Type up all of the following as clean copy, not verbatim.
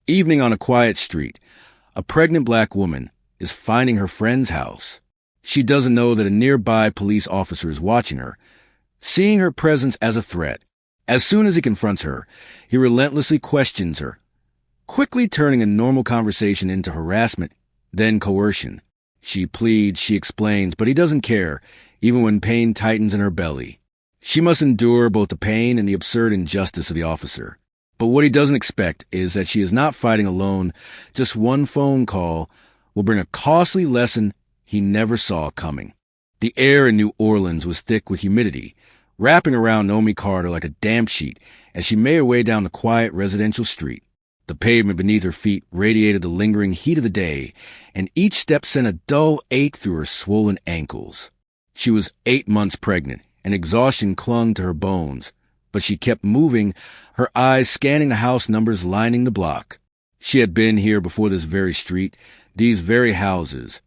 Evening on a quiet street. A pregnant black woman is finding her friend's house. She doesn't know that a nearby police officer is watching her, seeing her presence as a threat. As soon as he confronts her, he relentlessly questions her, quickly turning a normal conversation into harassment, then coercion. She pleads, she explains, but he doesn't care, even when pain tightens in her belly. She must endure both the pain and the absurd injustice of the officer. But what he doesn't expect is that she is not fighting alone. Just one phone call will bring a costly lesson he never saw coming. The air in New Orleans was thick with humidity, wrapping around Naomi Carter like a damp sheet as she made her way down the quiet residential street. The pavement beneath her feet radiated the lingering heat of the day, and each step sent a dull ache through her swollen ankles. She was 8 months pregnant, and exhaustion clung to her bones, but she kept moving, her eyes scanning the house numbers lining the block. She had been here before, this very street, these very houses.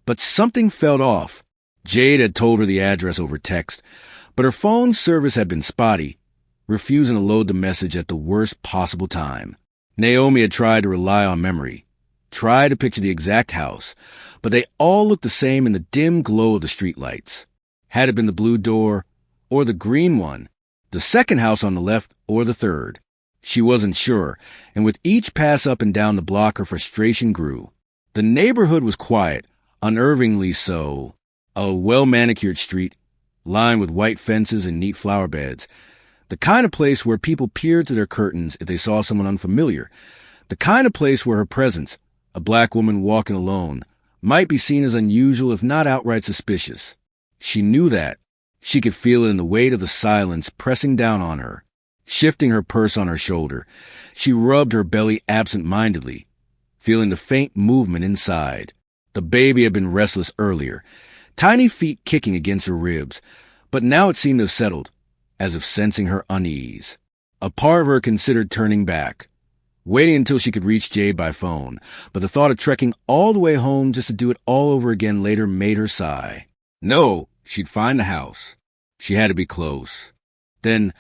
But something felt off. Jade had told her the address over text, but her phone service had been spotty, refusing to load the message at the worst possible time. Naomi had tried to rely on memory, tried to picture the exact house, but they all looked the same in the dim glow of the streetlights. Had it been the blue door, or the green one, the second house on the left, or the third? She wasn't sure, and with each pass up and down the block her frustration grew. The neighborhood was quiet, unnervingly so. A well-manicured street, lined with white fences and neat flower beds. The kind of place where people peered through their curtains if they saw someone unfamiliar. The kind of place where her presence, a black woman walking alone, might be seen as unusual if not outright suspicious. She knew that. She could feel it in the weight of the silence pressing down on her, shifting her purse on her shoulder. She rubbed her belly absent-mindedly, feeling the faint movement inside. The baby had been restless earlier, tiny feet kicking against her ribs, but now it seemed to have settled, as if sensing her unease. A part of her considered turning back, waiting until she could reach Jade by phone, but the thought of trekking all the way home just to do it all over again later made her sigh. No, she'd find the house. She had to be close. Then,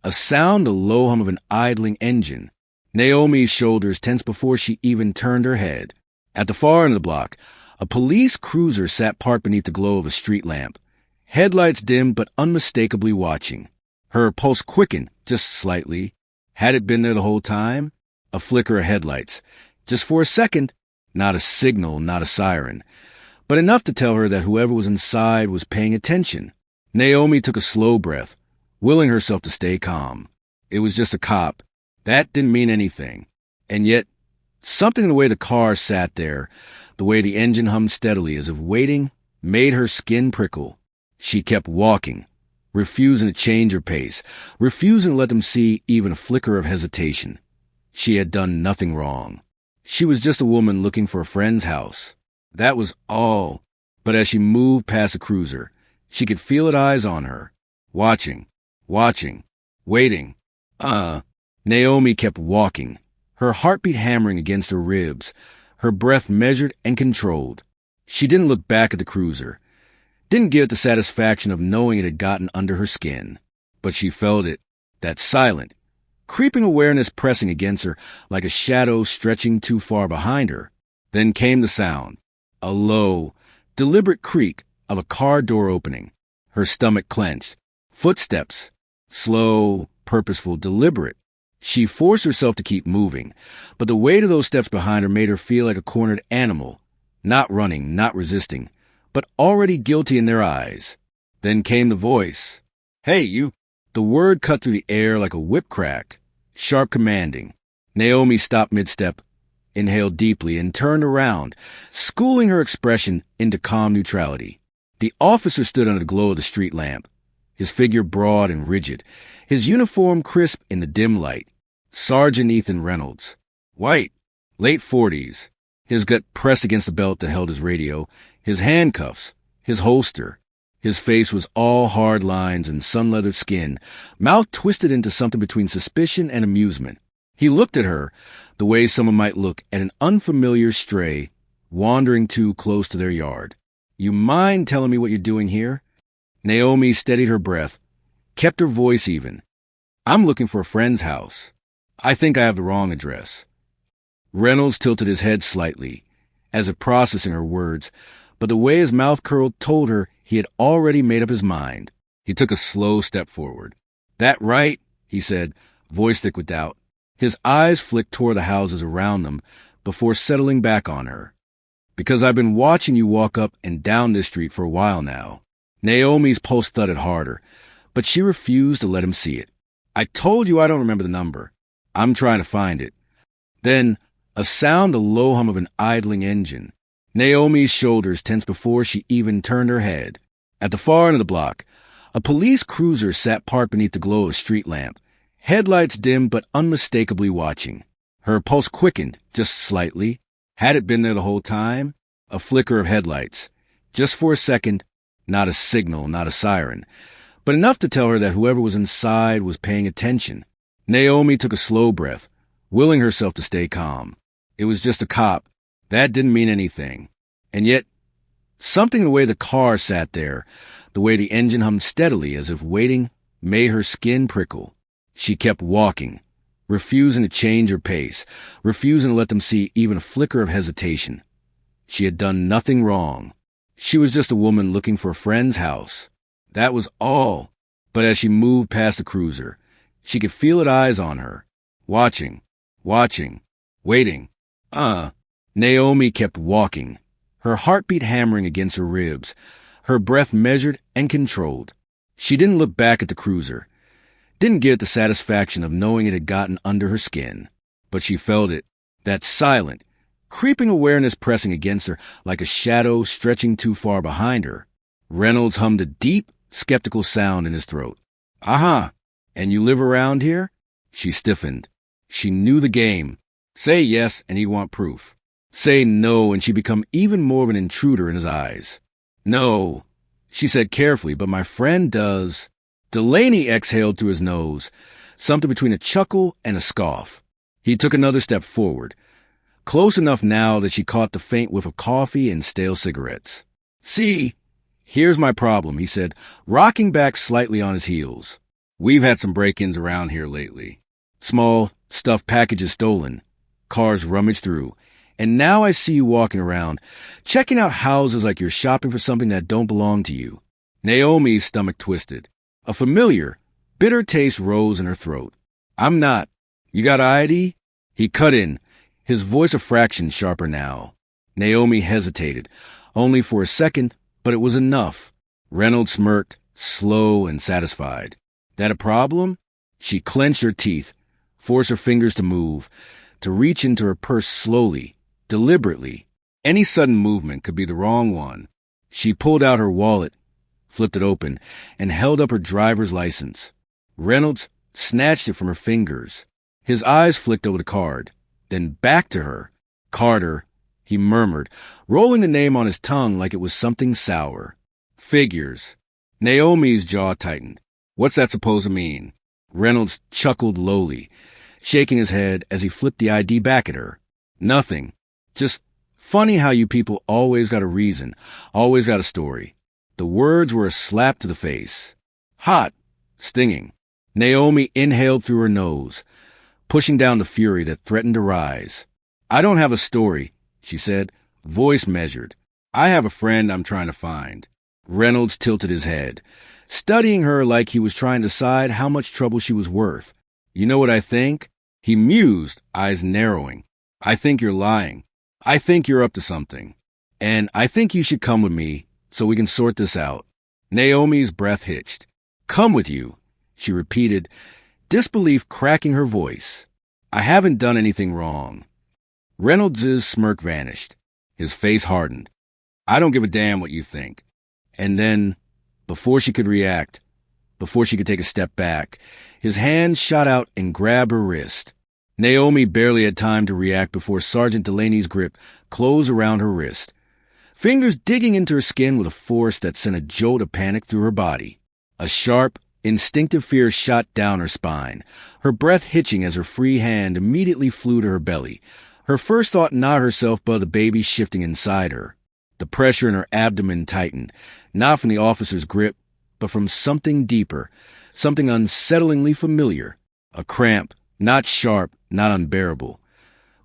a sound, the low hum of an idling engine. Naomi's shoulders tensed before she even turned her head. At the far end of the block, a police cruiser sat parked beneath the glow of a street lamp, headlights dimmed but unmistakably watching. Her pulse quickened, just slightly. Had it been there the whole time? A flicker of headlights. Just for a second. Not a signal, not a siren, but enough to tell her that whoever was inside was paying attention. Naomi took a slow breath, willing herself to stay calm. It was just a cop. That didn't mean anything. And yet, something in the way the car sat there, the way the engine hummed steadily as if waiting, made her skin prickle. She kept walking, refusing to change her pace, refusing to let them see even a flicker of hesitation. She had done nothing wrong. She was just a woman looking for a friend's house. That was all. But as she moved past the cruiser, she could feel its eyes on her, watching, waiting. Naomi kept walking, her heartbeat hammering against her ribs, her breath measured and controlled. She didn't look back at the cruiser, didn't get the satisfaction of knowing it had gotten under her skin, but she felt it, that silent, creeping awareness pressing against her like a shadow stretching too far behind her. Then came the sound, a low, deliberate creak of a car door opening. Her stomach clenched. Footsteps, slow, purposeful, deliberate. She forced herself to keep moving, but the weight of those steps behind her made her feel like a cornered animal, not running, not resisting, but already guilty in their eyes. Then came the voice. "Hey, you!" The word cut through the air like a whip crack, sharp, commanding. Naomi stopped mid-step, inhaled deeply, and turned around, schooling her expression into calm neutrality. The officer stood under the glow of the street lamp, his figure broad and rigid, his uniform crisp in the dim light. Sergeant Ethan Reynolds. White, late 40s, his gut pressed against the belt that held his radio, his handcuffs, his holster. His face was all hard lines and sun-leathered skin, mouth twisted into something between suspicion and amusement. He looked at her the way someone might look at an unfamiliar stray wandering too close to their yard. "You mind telling me what you're doing here?" Naomi steadied her breath, kept her voice even. "I'm looking for a friend's house. I think I have the wrong address." Reynolds tilted his head slightly, as if processing her words, but the way his mouth curled told her he had already made up his mind. He took a slow step forward. "That right?" he said, voice thick with doubt. His eyes flicked toward the houses around them before settling back on her. "Because I've been watching you walk up and down this street for a while now." Naomi's pulse thudded harder, but she refused to let him see it. "I told you I don't remember the number. I'm trying to find it." Then, a sound, the low hum of an idling engine. Naomi's shoulders tensed before she even turned her head. At the far end of the block, a police cruiser sat parked beneath the glow of a street lamp, headlights dim but unmistakably watching. Her pulse quickened, just slightly. Had it been there the whole time? A flicker of headlights. Just for a second, not a signal, not a siren, but enough to tell her that whoever was inside was paying attention. Naomi took a slow breath, willing herself to stay calm. It was just a cop. That didn't mean anything. And yet, something in the way the car sat there, the way the engine hummed steadily as if waiting, made her skin prickle. She kept walking, refusing to change her pace, refusing to let them see even a flicker of hesitation. She had done nothing wrong. She was just a woman looking for a friend's house. That was all. But as she moved past the cruiser, she could feel its eyes on her, watching, waiting. Naomi kept walking, her heartbeat hammering against her ribs, her breath measured and controlled. She didn't look back at the cruiser, didn't get the satisfaction of knowing it had gotten under her skin, but she felt it, that silent, creeping awareness pressing against her like a shadow stretching too far behind her. Reynolds hummed a deep, skeptical sound in his throat. "Aha! And you live around here?" She stiffened. She knew the game. Say yes, and he'd want proof. Say no, and she'd become even more of an intruder in his eyes. "No," she said carefully, "but my friend does." Delaney exhaled through his nose, something between a chuckle and a scoff. He took another step forward, close enough now that she caught the faint whiff of coffee and stale cigarettes. "See, here's my problem," he said, rocking back slightly on his heels. "We've had some break-ins around here lately. Small, stuffed packages stolen, cars rummaged through, and now I see you walking around, checking out houses like you're shopping for something that don't belong to you." Naomi's stomach twisted. A familiar, bitter taste rose in her throat. "I'm not. You got ID?" He cut in, his voice a fraction sharper now. Naomi hesitated, only for a second, but it was enough. Reynolds smirked, slow and satisfied. "That a problem?" She clenched her teeth, forced her fingers to move, to reach into her purse slowly, deliberately. Any sudden movement could be the wrong one. She pulled out her wallet, flipped it open, and held up her driver's license. Reynolds snatched it from her fingers. His eyes flicked over the card, then back to her. "Carter," he murmured, rolling the name on his tongue like it was something sour. "Figures." Naomi's jaw tightened. "What's that supposed to mean?" Reynolds chuckled lowly, shaking his head as he flipped the ID back at her. "Nothing. Just funny how you people always got a reason, always got a story." The words were a slap to the face. Hot, stinging. Naomi inhaled through her nose, pushing down the fury that threatened to rise. "I don't have a story," she said, voice measured. "I have a friend I'm trying to find." Reynolds tilted his head, studying her like he was trying to decide how much trouble she was worth. "You know what I think?" He mused, eyes narrowing. "I think you're lying. I think you're up to something. And I think you should come with me so we can sort this out." Naomi's breath hitched. "Come with you," she repeated, disbelief cracking her voice. "I haven't done anything wrong." Reynolds' smirk vanished. His face hardened. "I don't give a damn what you think." And then, before she could react, before she could take a step back, his hand shot out and grabbed her wrist. Naomi barely had time to react before Sergeant Delaney's grip closed around her wrist, fingers digging into her skin with a force that sent a jolt of panic through her body. A sharp, instinctive fear shot down her spine, her breath hitching as her free hand immediately flew to her belly, her first thought not herself but the baby shifting inside her. The pressure in her abdomen tightened, not from the officer's grip, but from something deeper, something unsettlingly familiar. A cramp, not sharp, not unbearable,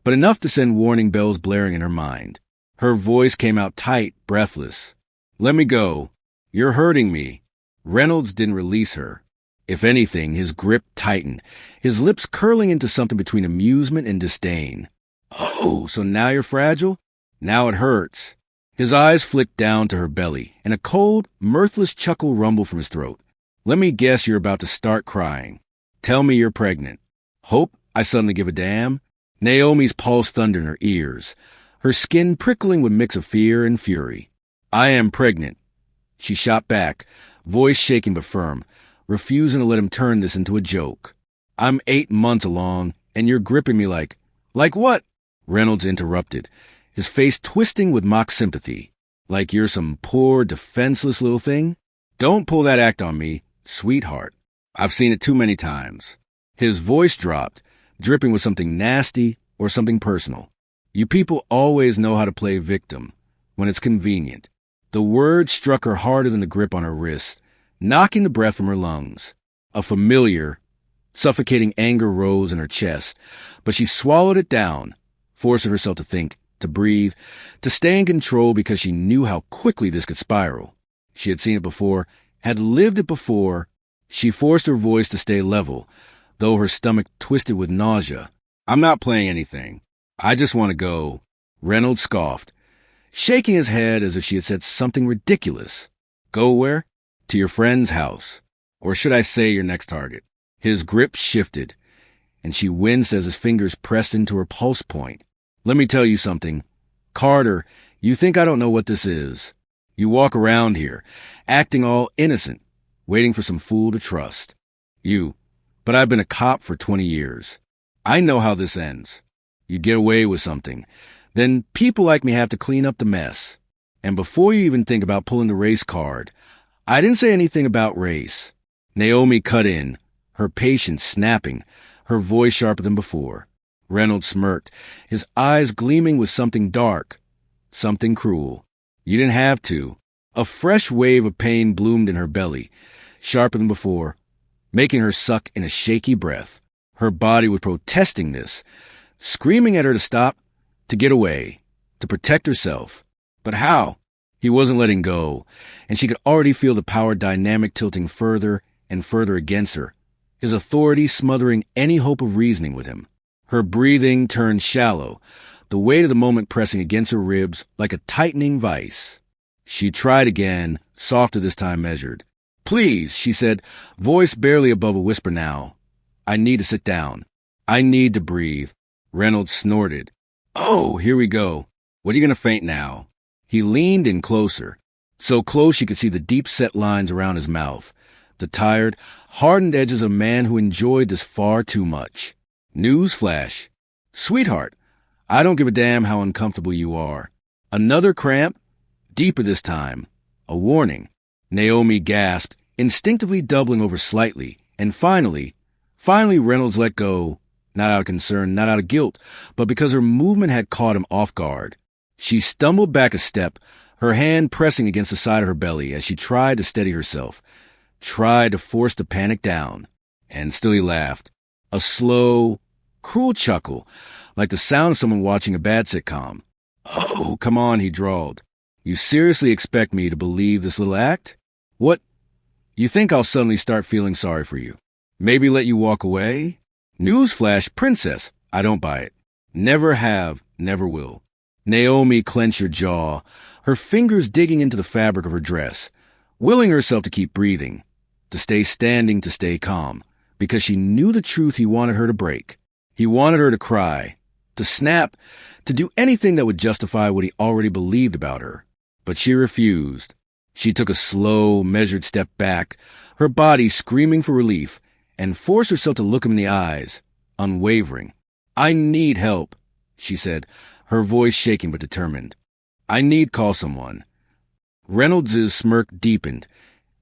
but enough to send warning bells blaring in her mind. Her voice came out tight, breathless. "Let me go. You're hurting me." Reynolds didn't release her. If anything, his grip tightened, his lips curling into something between amusement and disdain. "Oh, so now you're fragile? Now it hurts." His eyes flicked down to her belly, and a cold, mirthless chuckle rumbled from his throat. "Let me guess you're about to start crying. Tell me you're pregnant." Hope I suddenly give a damn? Naomi's pulse thundered in her ears, her skin prickling with a mix of fear and fury. "I am pregnant." She shot back, voice shaking but firm, refusing to let him turn this into a joke. "I'm 8 months along, and you're gripping me like what?" Reynolds interrupted, his face twisting with mock sympathy. "Like you're some poor, defenseless little thing? Don't pull that act on me, sweetheart. I've seen it too many times." His voice dropped, dripping with something nasty or something personal. "You people always know how to play victim, when it's convenient." The word struck her harder than the grip on her wrist, knocking the breath from her lungs. A familiar, suffocating anger rose in her chest, but she swallowed it down, forcing herself to think, to breathe, to stay in control because she knew how quickly this could spiral. She had seen it before, had lived it before. She forced her voice to stay level, though her stomach twisted with nausea. "I'm not playing anything. I just want to go." Reynolds scoffed, shaking his head as if she had said something ridiculous. "Go where?" "To your friend's house. Or should I say your next target?" His grip shifted, and she winced as his fingers pressed into her pulse point. "Let me tell you something. Carter, you think I don't know what this is. You walk around here, acting all innocent, waiting for some fool to trust. But I've been a cop for 20 years. I know how this ends. You get away with something. Then people like me have to clean up the mess. And before you even think about pulling the race card, I didn't say anything about race." Naomi cut in, her patience snapping, her voice sharper than before. Reynolds smirked, his eyes gleaming with something dark, something cruel. "You didn't have to." A fresh wave of pain bloomed in her belly, sharper than before, making her suck in a shaky breath. Her body was protesting this, screaming at her to stop, to get away, to protect herself. But how? He wasn't letting go, and she could already feel the power dynamic tilting further and further against her, his authority smothering any hope of reasoning with him. Her breathing turned shallow, the weight of the moment pressing against her ribs like a tightening vice. She tried again, softer this time measured. "Please," she said, voice barely above a whisper now. "I need to sit down. I need to breathe." Reynolds snorted. "Oh, here we go. What are you going to faint now?" He leaned in closer, so close she could see the deep-set lines around his mouth, the tired, hardened edges of a man who enjoyed this far too much. Newsflash. "Sweetheart, I don't give a damn how uncomfortable you are." Another cramp? Deeper this time. A warning. Naomi gasped, instinctively doubling over slightly, and finally Reynolds let go, not out of concern, not out of guilt, but because her movement had caught him off guard. She stumbled back a step, her hand pressing against the side of her belly as she tried to steady herself, tried to force the panic down. And still he laughed. A slow, cruel chuckle, like the sound of someone watching a bad sitcom. "Oh, come on," he drawled. "You seriously expect me to believe this little act? What? You think I'll suddenly start feeling sorry for you? Maybe let you walk away? Newsflash, princess, I don't buy it. Never have, never will." Naomi clenched her jaw, her fingers digging into the fabric of her dress, willing herself to keep breathing, to stay standing, to stay calm, because she knew the truth he wanted her to break. He wanted her to cry, to snap, to do anything that would justify what he already believed about her. But she refused. She took a slow, measured step back, her body screaming for relief, and forced herself to look him in the eyes, unwavering. "I need help," she said, her voice shaking but determined. "I need call someone." Reynolds' smirk deepened,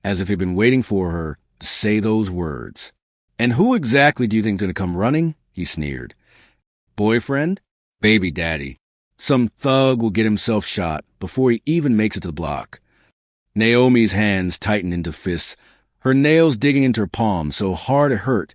as if he'd been waiting for her to say those words. "And who exactly do you think's going to come running?" he sneered. "Boyfriend? Baby daddy. Some thug will get himself shot before he even makes it to the block." Naomi's hands tightened into fists, her nails digging into her palms so hard it hurt,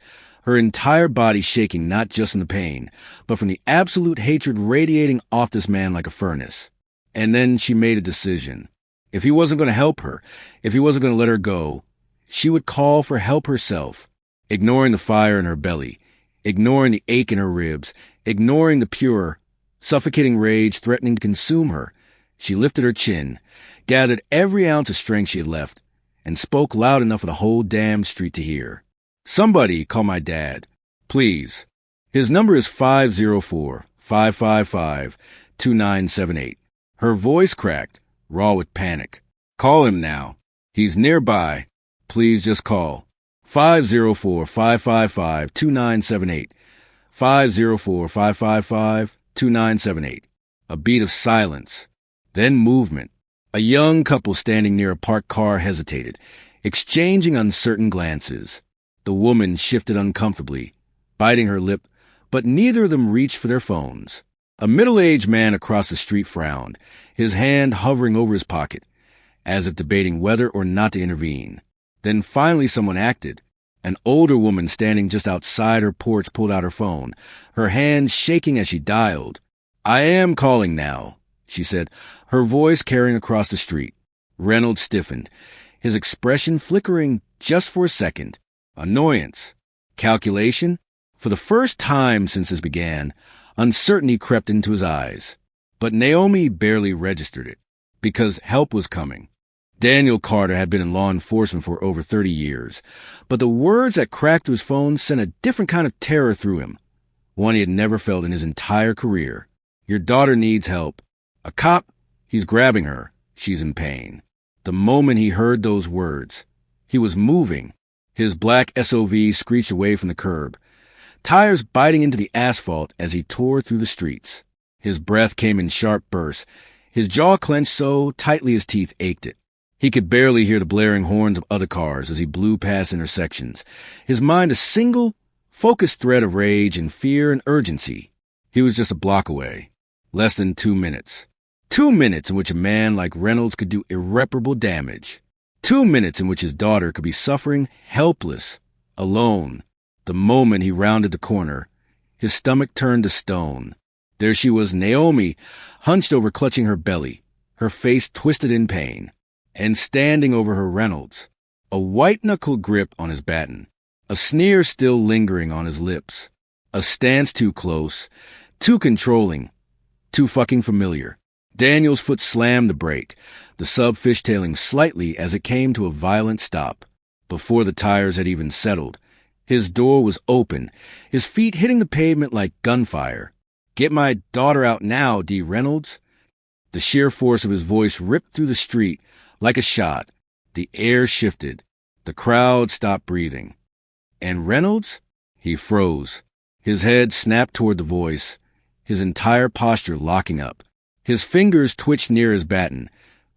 her entire body shaking not just from the pain, but from the absolute hatred radiating off this man like a furnace. And then she made a decision. If he wasn't going to help her, if he wasn't going to let her go, she would call for help herself, ignoring the fire in her belly, ignoring the ache in her ribs, ignoring the pure, suffocating rage threatening to consume her. She lifted her chin, gathered every ounce of strength she had left, and spoke loud enough for the whole damn street to hear. "Somebody call my dad, please. His number is 504-555-2978. Her voice cracked, raw with panic. "Call him now. He's nearby. Please just call. 504-555-2978. 504-555-2978. A beat of silence. Then movement. A young couple standing near a parked car hesitated, exchanging uncertain glances. The woman shifted uncomfortably, biting her lip, but neither of them reached for their phones. A middle-aged man across the street frowned, his hand hovering over his pocket, as if debating whether or not to intervene. Then finally someone acted. An older woman standing just outside her porch pulled out her phone, her hand shaking as she dialed. "I am calling now," she said, her voice carrying across the street. Reynolds stiffened, his expression flickering just for a second. Annoyance. Calculation. For the first time since this began, uncertainty crept into his eyes. But Naomi barely registered it, because help was coming. Daniel Carter had been in law enforcement for over 30 years, but the words that cracked through his phone sent a different kind of terror through him, one he had never felt in his entire career. "Your daughter needs help. A cop? He's grabbing her. She's in pain." The moment he heard those words, he was moving. His black SUV screeched away from the curb, tires biting into the asphalt as he tore through the streets. His breath came in sharp bursts, his jaw clenched so tightly his teeth ached it. He could barely hear the blaring horns of other cars as he blew past intersections, his mind a single, focused thread of rage and fear and urgency. He was just a block away. Less than 2 minutes. 2 minutes in which a man like Reynolds could do irreparable damage. 2 minutes in which his daughter could be suffering, helpless, alone. The moment he rounded the corner, his stomach turned to stone. There she was, Naomi, hunched over, clutching her belly, her face twisted in pain, and standing over her Reynolds, a white-knuckled grip on his baton, a sneer still lingering on his lips, a stance too close, too controlling, too fucking familiar. Daniel's foot slammed the brake, the sub fishtailing slightly as it came to a violent stop. Before the tires had even settled, his door was open, his feet hitting the pavement like gunfire. "Get my daughter out now, D. Reynolds." The sheer force of his voice ripped through the street like a shot. The air shifted. The crowd stopped breathing. And Reynolds? He froze. His head snapped toward the voice, his entire posture locking up. His fingers twitched near his baton,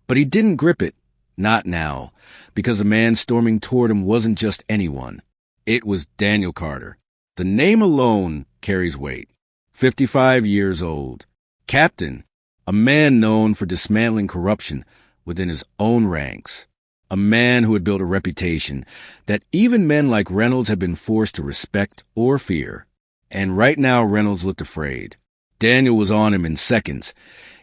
but he didn't grip it. Not now, because the man storming toward him wasn't just anyone. It was Daniel Carter. The name alone carries weight. 55 years old. Captain. A man known for dismantling corruption within his own ranks. A man who had built a reputation that even men like Reynolds had been forced to respect or fear. And right now Reynolds looked afraid. Daniel was on him in seconds,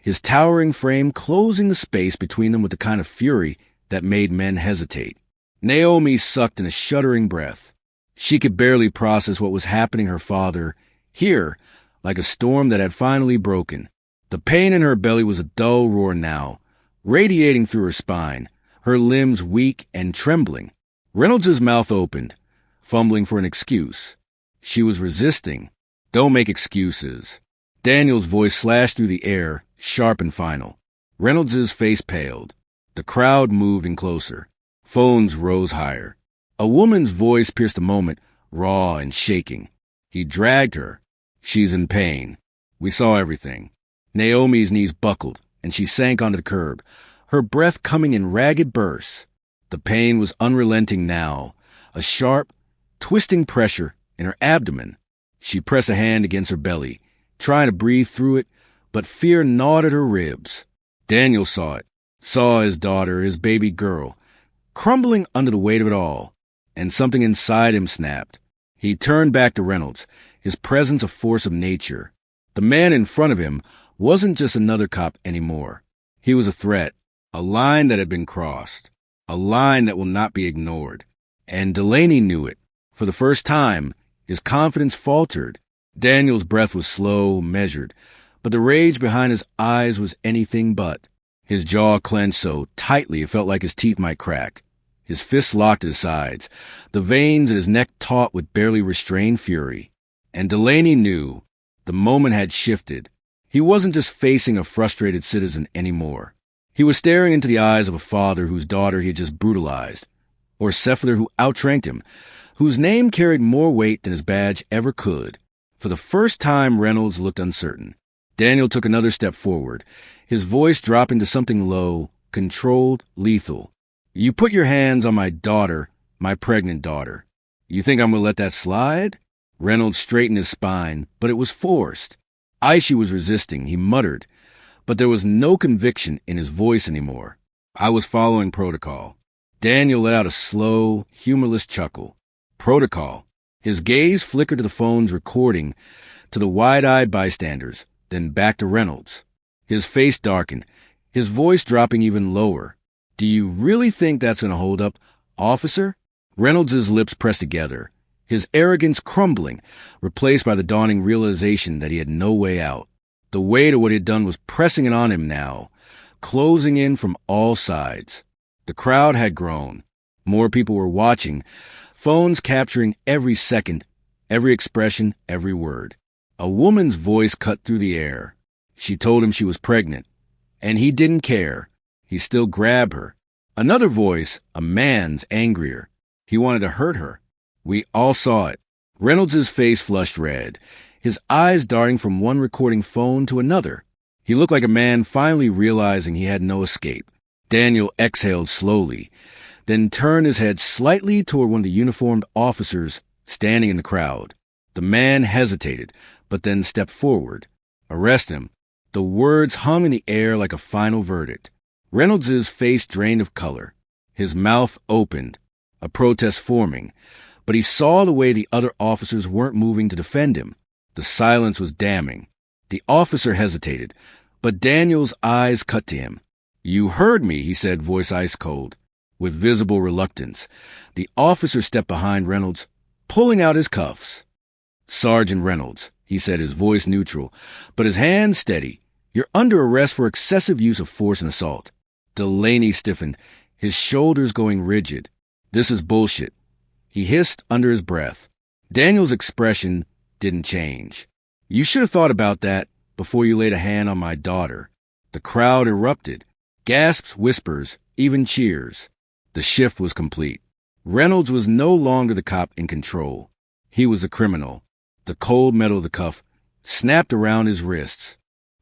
his towering frame closing the space between them with the kind of fury that made men hesitate. Naomi sucked in a shuddering breath. She could barely process what was happening her father, here, like a storm that had finally broken. The pain in her belly was a dull roar now, radiating through her spine, her limbs weak and trembling. Reynolds's mouth opened, fumbling for an excuse. She was resisting. "Don't make excuses." Daniel's voice slashed through the air, sharp and final. Reynolds's face paled. The crowd moved in closer. Phones rose higher. A woman's voice pierced a moment, raw and shaking. He dragged her. "She's in pain. We saw everything." Naomi's knees buckled, and she sank onto the curb, her breath coming in ragged bursts. The pain was unrelenting now, a sharp, twisting pressure in her abdomen. She pressed a hand against her belly, trying to breathe through it, but fear gnawed at her ribs. Daniel saw it, saw his daughter, his baby girl, crumbling under the weight of it all, and something inside him snapped. He turned back to Reynolds, his presence a force of nature. The man in front of him wasn't just another cop anymore. He was a threat, a line that had been crossed, a line that will not be ignored. And Delaney knew it. For the first time, his confidence faltered. Daniel's breath was slow, measured, but the rage behind his eyes was anything but. His jaw clenched so tightly it felt like his teeth might crack. His fists locked at his sides, the veins in his neck taut with barely restrained fury. And Delaney knew the moment had shifted. He wasn't just facing a frustrated citizen anymore. He was staring into the eyes of a father whose daughter he had just brutalized, or Cephaler who outranked him, whose name carried more weight than his badge ever could. For the first time, Reynolds looked uncertain. Daniel took another step forward, his voice dropping to something low, controlled, lethal. "You put your hands on my daughter, my pregnant daughter. You think I'm going to let that slide?" Reynolds straightened his spine, but it was forced. Aisha was resisting, he muttered, but there was no conviction in his voice anymore. "I was following protocol." Daniel let out a slow, humorless chuckle. Protocol. His gaze flickered to the phone's recording, to the wide-eyed bystanders, then back to Reynolds. His face darkened, his voice dropping even lower. "Do you really think that's going to hold up, officer?" Reynolds' lips pressed together, his arrogance crumbling, replaced by the dawning realization that he had no way out. The weight of what he had done was pressing in on him now, closing in from all sides. The crowd had grown. More people were watching, phones capturing every second, every expression, every word. A woman's voice cut through the air. She told him she was pregnant, and he didn't care. He still grabbed her. Another voice, a man's, angrier. He wanted to hurt her. We all saw it. Reynolds' face flushed red, his eyes darting from one recording phone to another. He looked like a man finally realizing he had no escape. Daniel exhaled slowly, then turned his head slightly toward one of the uniformed officers standing in the crowd. The man hesitated, but then stepped forward. "Arrest him." The words hung in the air like a final verdict. Reynolds' face drained of color. His mouth opened, a protest forming, but he saw the way the other officers weren't moving to defend him. The silence was damning. The officer hesitated, but Daniel's eyes cut to him. "You heard me," he said, voice ice cold. With visible reluctance, the officer stepped behind Reynolds, pulling out his cuffs. "Sergeant Reynolds," he said, his voice neutral, but his hand steady. "You're under arrest for excessive use of force and assault." Delaney stiffened, his shoulders going rigid. "This is bullshit," he hissed under his breath. Daniel's expression didn't change. "You should have thought about that before you laid a hand on my daughter." The crowd erupted. Gasps, whispers, even cheers. The shift was complete. Reynolds was no longer the cop in control. He was the criminal. The cold metal of the cuff snapped around his wrists.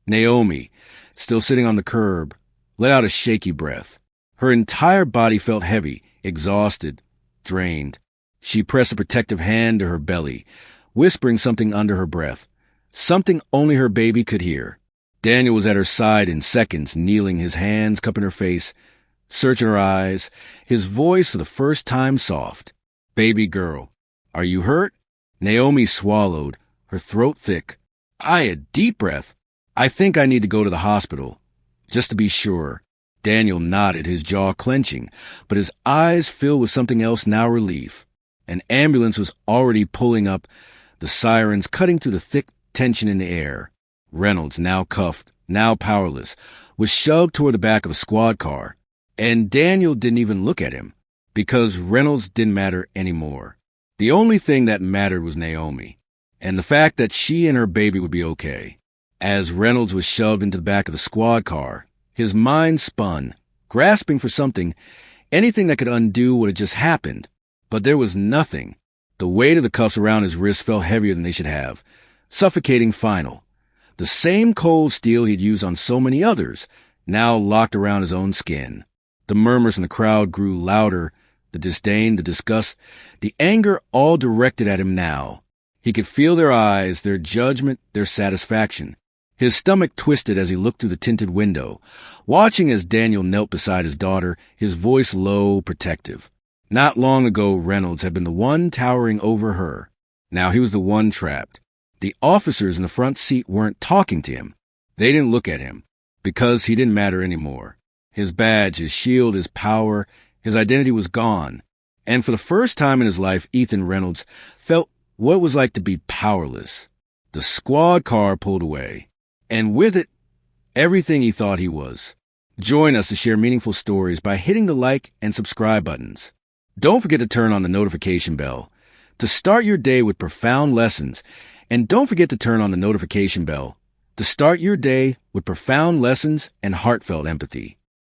Naomi, still sitting on the curb, let out a shaky breath. Her entire body felt heavy, exhausted, drained. She pressed a protective hand to her belly, whispering something under her breath, something only her baby could hear. Daniel was at her side in seconds, kneeling, his hands cupping her face, searching her eyes, his voice for the first time soft. "Baby girl, are you hurt?" Naomi swallowed, her throat thick. A deep breath. "I think I need to go to the hospital, just to be sure." Daniel nodded, his jaw clenching, but his eyes filled with something else now, relief. An ambulance was already pulling up, the sirens cutting through the thick tension in the air. Reynolds, now cuffed, now powerless, was shoved toward the back of a squad car. And Daniel didn't even look at him, because Reynolds didn't matter anymore. The only thing that mattered was Naomi, and the fact that she and her baby would be okay. As Reynolds was shoved into the back of the squad car, his mind spun, grasping for something, anything that could undo what had just happened. But there was nothing. The weight of the cuffs around his wrists felt heavier than they should have, suffocating, final. The same cold steel he'd used on so many others, now locked around his own skin. The murmurs in the crowd grew louder, the disdain, the disgust, the anger all directed at him now. He could feel their eyes, their judgment, their satisfaction. His stomach twisted as he looked through the tinted window, watching as Daniel knelt beside his daughter, his voice low, protective. Not long ago, Reynolds had been the one towering over her. Now he was the one trapped. The officers in the front seat weren't talking to him. They didn't look at him, because he didn't matter anymore. His badge, his shield, his power, his identity was gone. And for the first time in his life, Ethan Reynolds felt what it was like to be powerless. The squad car pulled away, and with it, everything he thought he was. Join us to share meaningful stories by hitting the like and subscribe buttons. Don't forget to turn on the notification bell to start your day with profound lessons. And don't forget to turn on the notification bell to start your day with profound lessons and heartfelt empathy.